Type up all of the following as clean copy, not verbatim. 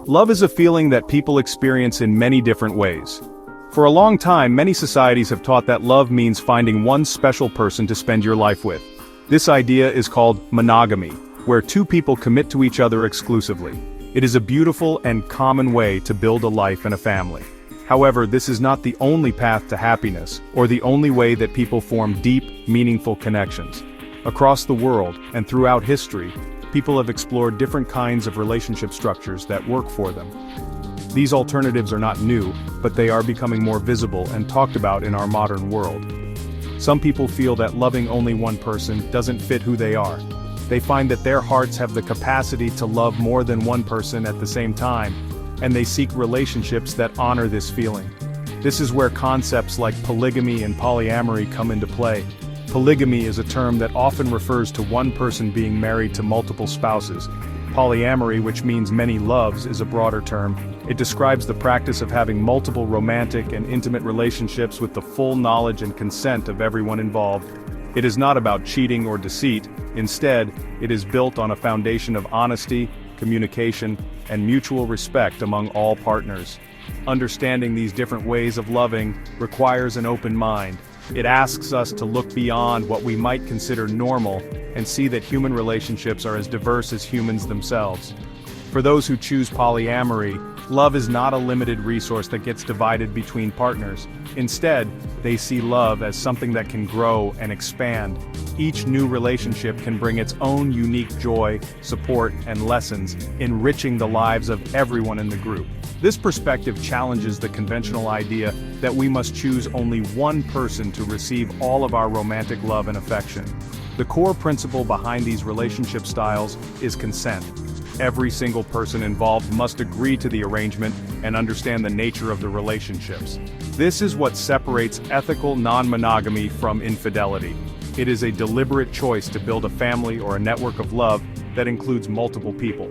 Love is a feeling that people experience in many different ways. For a long time, many societies have taught that love means finding one special person to spend your life with. This idea is called monogamy, where two people commit to each other exclusively. It is a beautiful and common way to build a life and a family. However, this is not the only path to happiness, or the only way that people form deep, meaningful connections. Across the world, and throughout history, people have explored different kinds of relationship structures that work for them. These alternatives are not new, but they are becoming more visible and talked about in our modern world. Some people feel that loving only one person doesn't fit who they are. They find that their hearts have the capacity to love more than one person at the same time, and they seek relationships that honor this feeling. This is where concepts like polygamy and polyamory come into play. Polygamy is a term that often refers to one person being married to multiple spouses. Polyamory, which means many loves, is a broader term. It describes the practice of having multiple romantic and intimate relationships with the full knowledge and consent of everyone involved. It is not about cheating or deceit. Instead, it is built on a foundation of honesty, communication, and mutual respect among all partners. Understanding these different ways of loving requires an open mind. It asks us to look beyond what we might consider normal and see that human relationships are as diverse as humans themselves. For those who choose polyamory, love is not a limited resource that gets divided between partners. Instead, they see love as something that can grow and expand. Each new relationship can bring its own unique joy, support, and lessons, enriching the lives of everyone in the group. This perspective challenges the conventional idea that we must choose only one person to receive all of our romantic love and affection. The core principle behind these relationship styles is consent. Every single person involved must agree to the arrangement and understand the nature of the relationships. This is what separates ethical non-monogamy from infidelity. It is a deliberate choice to build a family or a network of love that includes multiple people.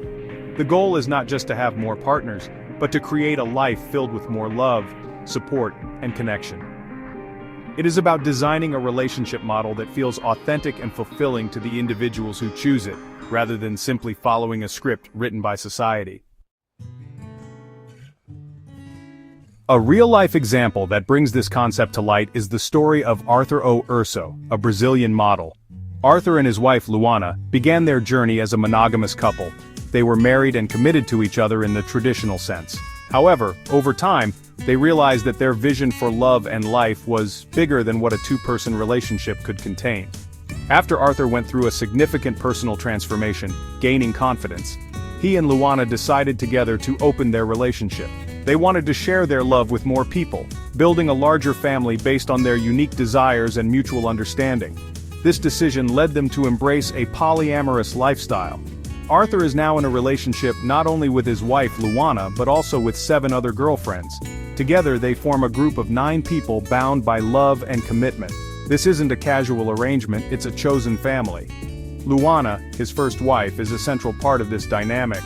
The goal is not just to have more partners, but to create a life filled with more love, support, and connection. It is about designing a relationship model that feels authentic and fulfilling to the individuals who choose it, rather than simply following a script written by society. A real-life example that brings this concept to light is the story of Arthur O. Urso, a Brazilian model. Arthur and his wife Luana began their journey as a monogamous couple. They were married and committed to each other in the traditional sense. However, over time, they realized that their vision for love and life was bigger than what a two-person relationship could contain. After Arthur went through a significant personal transformation, gaining confidence, he and Luana decided together to open their relationship. They wanted to share their love with more people, building a larger family based on their unique desires and mutual understanding. This decision led them to embrace a polyamorous lifestyle. Arthur is now in a relationship not only with his wife Luana but also with 7 other girlfriends. Together they form a group of 9 people bound by love and commitment. This isn't a casual arrangement, it's a chosen family. Luana, his first wife, is a central part of this dynamic.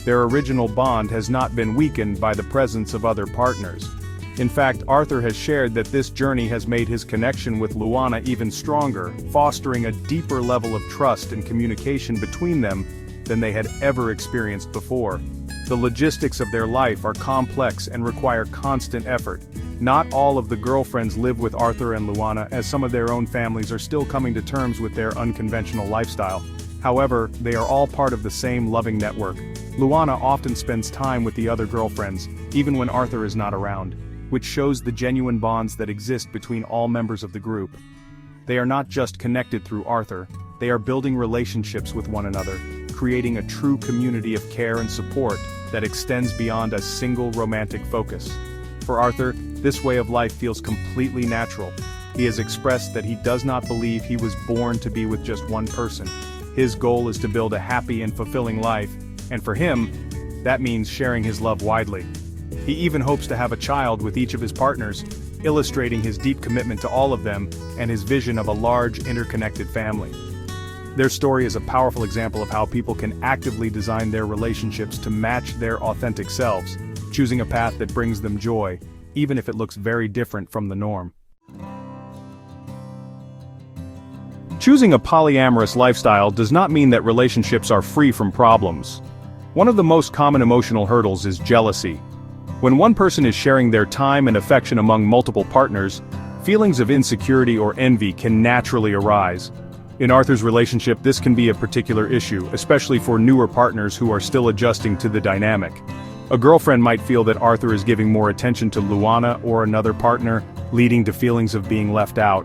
Their original bond has not been weakened by the presence of other partners. In fact, Arthur has shared that this journey has made his connection with Luana even stronger, fostering a deeper level of trust and communication between them than they had ever experienced before. The logistics of their life are complex and require constant effort. Not all of the girlfriends live with Arthur and Luana, as some of their own families are still coming to terms with their unconventional lifestyle. However, they are all part of the same loving network. Luana often spends time with the other girlfriends, even when Arthur is not around, which shows the genuine bonds that exist between all members of the group. They are not just connected through Arthur, they are building relationships with one another, creating a true community of care and support that extends beyond a single romantic focus. For Arthur, this way of life feels completely natural. He has expressed that he does not believe he was born to be with just one person. His goal is to build a happy and fulfilling life, and for him, that means sharing his love widely. He even hopes to have a child with each of his partners, illustrating his deep commitment to all of them and his vision of a large, interconnected family. Their story is a powerful example of how people can actively design their relationships to match their authentic selves, choosing a path that brings them joy, even if it looks very different from the norm. Choosing a polyamorous lifestyle does not mean that relationships are free from problems. One of the most common emotional hurdles is jealousy. When one person is sharing their time and affection among multiple partners, feelings of insecurity or envy can naturally arise. In Arthur's relationship, this can be a particular issue, especially for newer partners who are still adjusting to the dynamic. A girlfriend might feel that Arthur is giving more attention to Luana or another partner, leading to feelings of being left out.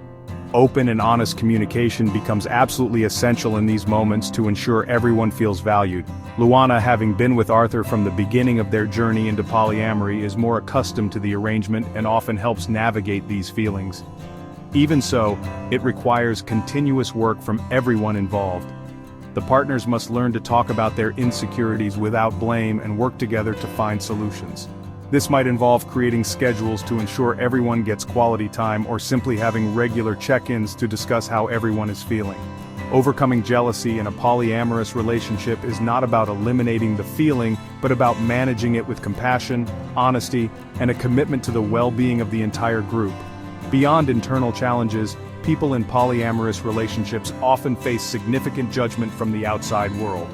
Open and honest communication becomes absolutely essential in these moments to ensure everyone feels valued. Luana, having been with Arthur from the beginning of their journey into polyamory, is more accustomed to the arrangement and often helps navigate these feelings. Even so, it requires continuous work from everyone involved. The partners must learn to talk about their insecurities without blame and work together to find solutions. This might involve creating schedules to ensure everyone gets quality time or simply having regular check-ins to discuss how everyone is feeling. Overcoming jealousy in a polyamorous relationship is not about eliminating the feeling, but about managing it with compassion, honesty, and a commitment to the well-being of the entire group. Beyond internal challenges, people in polyamorous relationships often face significant judgment from the outside world.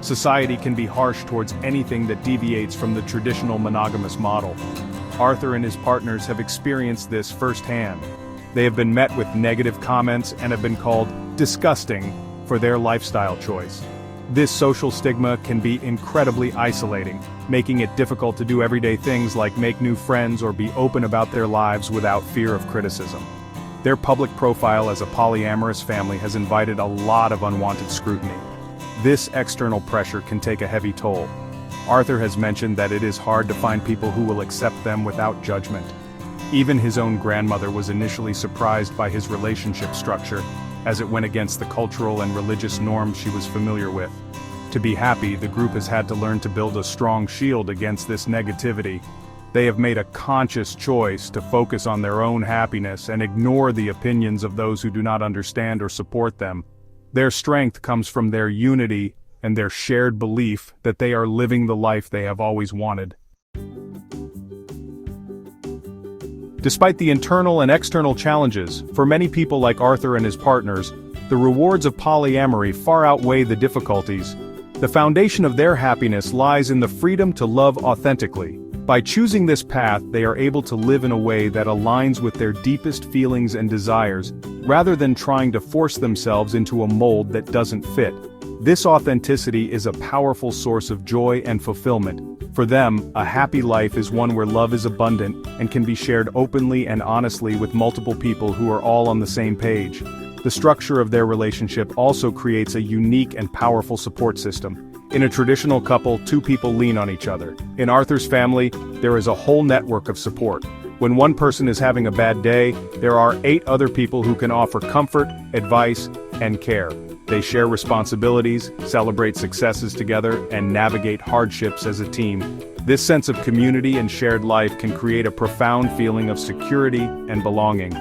Society can be harsh towards anything that deviates from the traditional monogamous model. Arthur and his partners have experienced this firsthand. They have been met with negative comments and have been called disgusting for their lifestyle choice. This social stigma can be incredibly isolating, making it difficult to do everyday things like make new friends or be open about their lives without fear of criticism. Their public profile as a polyamorous family has invited a lot of unwanted scrutiny. This external pressure can take a heavy toll. Arthur has mentioned that it is hard to find people who will accept them without judgment. Even his own grandmother was initially surprised by his relationship structure, as it went against the cultural and religious norms she was familiar with. To be happy, the group has had to learn to build a strong shield against this negativity. They have made a conscious choice to focus on their own happiness and ignore the opinions of those who do not understand or support them. Their strength comes from their unity and their shared belief that they are living the life they have always wanted. Despite the internal and external challenges, for many people like Arthur and his partners, the rewards of polyamory far outweigh the difficulties. The foundation of their happiness lies in the freedom to love authentically. By choosing this path, they are able to live in a way that aligns with their deepest feelings and desires, rather than trying to force themselves into a mold that doesn't fit. This authenticity is a powerful source of joy and fulfillment. For them, a happy life is one where love is abundant and can be shared openly and honestly with multiple people who are all on the same page. The structure of their relationship also creates a unique and powerful support system. In a traditional couple, two people lean on each other. In Arthur's family, there is a whole network of support. When one person is having a bad day, there are 8 other people who can offer comfort, advice, and care. They share responsibilities, celebrate successes together, and navigate hardships as a team. This sense of community and shared life can create a profound feeling of security and belonging.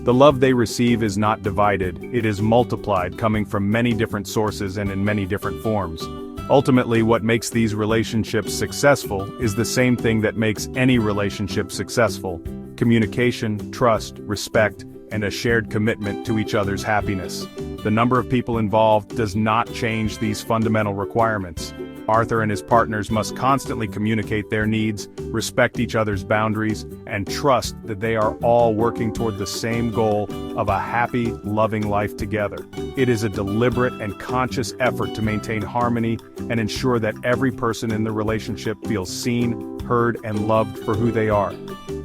The love they receive is not divided, it is multiplied, coming from many different sources and in many different forms. Ultimately, what makes these relationships successful is the same thing that makes any relationship successful: communication, trust, respect, and a shared commitment to each other's happiness. The number of people involved does not change these fundamental requirements. Arthur and his partners must constantly communicate their needs, respect each other's boundaries, and trust that they are all working toward the same goal of a happy, loving life together. It is a deliberate and conscious effort to maintain harmony and ensure that every person in the relationship feels seen, heard, and loved for who they are.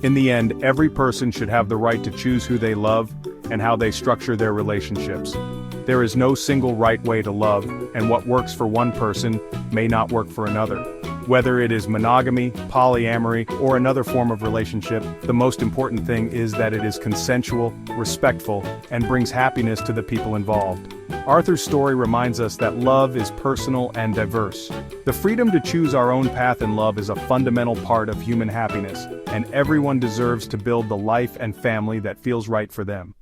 In the end, every person should have the right to choose who they love and how they structure their relationships. There is no single right way to love, and what works for one person may not work for another. Whether it is monogamy, polyamory, or another form of relationship, the most important thing is that it is consensual, respectful, and brings happiness to the people involved. Arthur's story reminds us that love is personal and diverse. The freedom to choose our own path in love is a fundamental part of human happiness, and everyone deserves to build the life and family that feels right for them.